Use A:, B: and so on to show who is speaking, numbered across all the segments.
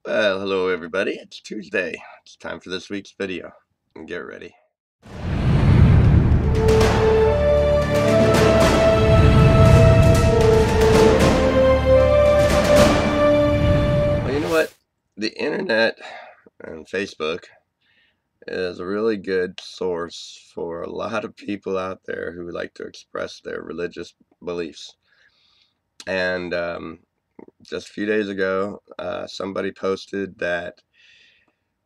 A: Well, hello everybody. It's Tuesday. It's time for this week's video. And get ready. Well, you know what? The internet and Facebook is a really good source for a lot of people out there who like to express their religious beliefs. And just a few days ago, somebody posted that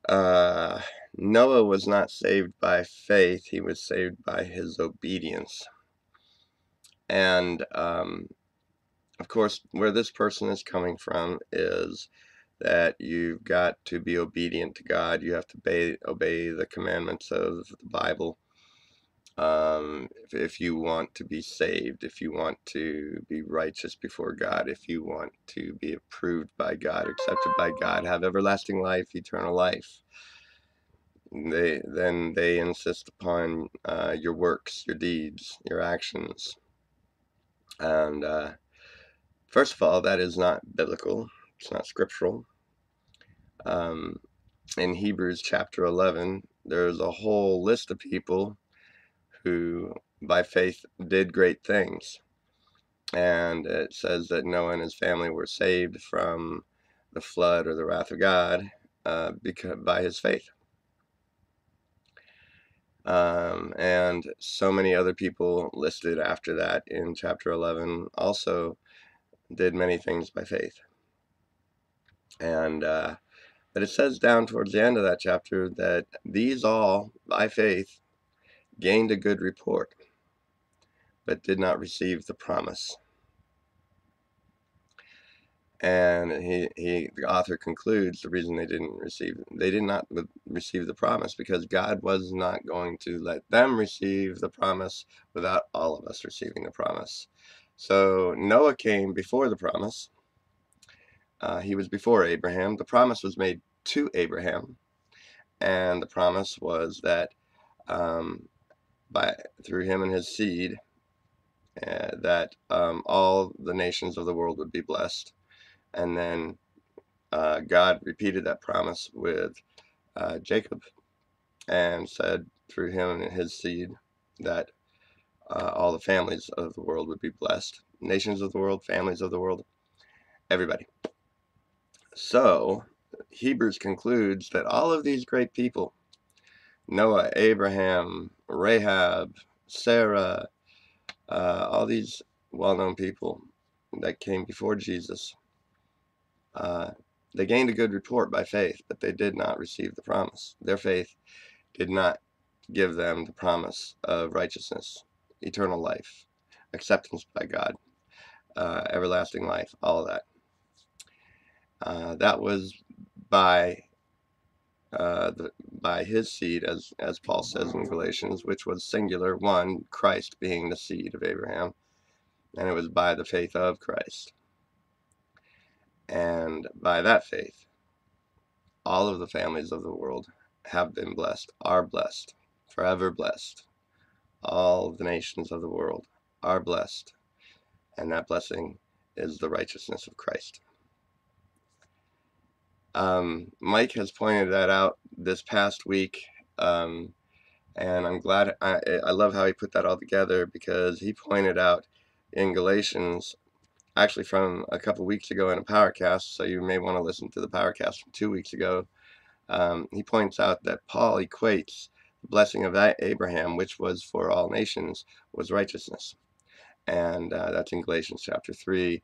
A: uh, Noah was not saved by faith, he was saved by his obedience. And of course, where this person is coming from is that you've got to be obedient to God. You have to obey the commandments of the Bible if you want to be saved, if you want to be righteous before God, if you want to be approved by God, accepted by God, have everlasting life, eternal life. They insist upon your works, your deeds, your actions. And first of all, that is not biblical. It's not scriptural. Um, in Hebrews chapter 11, there's a whole list of people who, by faith, did great things. And it says that Noah and his family were saved from the flood or the wrath of God by his faith. And so many other people listed after that in chapter 11 also did many things by faith. And but it says down towards the end of that chapter that these all, by faith, gained a good report, but did not receive the promise. And the author concludes the reason they did not receive the promise because God was not going to let them receive the promise without all of us receiving the promise. So Noah came before the promise. He was before Abraham. The promise was made to Abraham, and the promise was that through him and his seed, that all the nations of the world would be blessed. And then God repeated that promise with Jacob and said through him and his seed that all the families of the world would be blessed. Nations of the world, families of the world, everybody. So Hebrews concludes that all of these great people, Noah, Abraham, Rahab, Sarah, all these well-known people that came before Jesus, they gained a good report by faith, but they did not receive the promise. Their faith did not give them the promise of righteousness, eternal life, acceptance by God, everlasting life, all of that. That was by by his seed, as Paul says in Galatians, which was singular, one, Christ being the seed of Abraham, and it was by the faith of Christ. And by that faith, all of the families of the world have been blessed, are blessed, forever blessed. All the nations of the world are blessed, and that blessing is the righteousness of Christ. Mike has pointed that out this past week, and I'm glad. I love how he put that all together because he pointed out in Galatians, actually from a couple weeks ago in a Powercast, so you may want to listen to the Powercast from 2 weeks ago. He points out that Paul equates the blessing of Abraham, which was for all nations, was righteousness. And that's in Galatians chapter 3.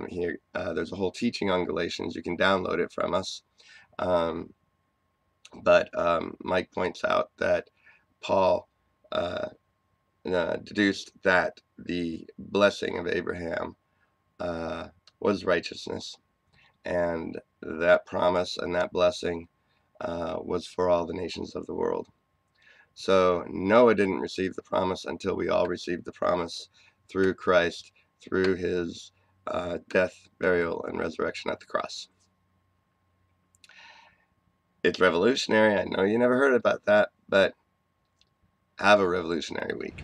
A: Here, there's a whole teaching on Galatians. You can download it from us. But Mike points out that Paul deduced that the blessing of Abraham was righteousness, and that promise and that blessing was for all the nations of the world. So Noah didn't receive the promise until we all received the promise through Christ, through his death, burial, and resurrection at the cross. It's revolutionary. I know you never heard about that, but have a revolutionary week.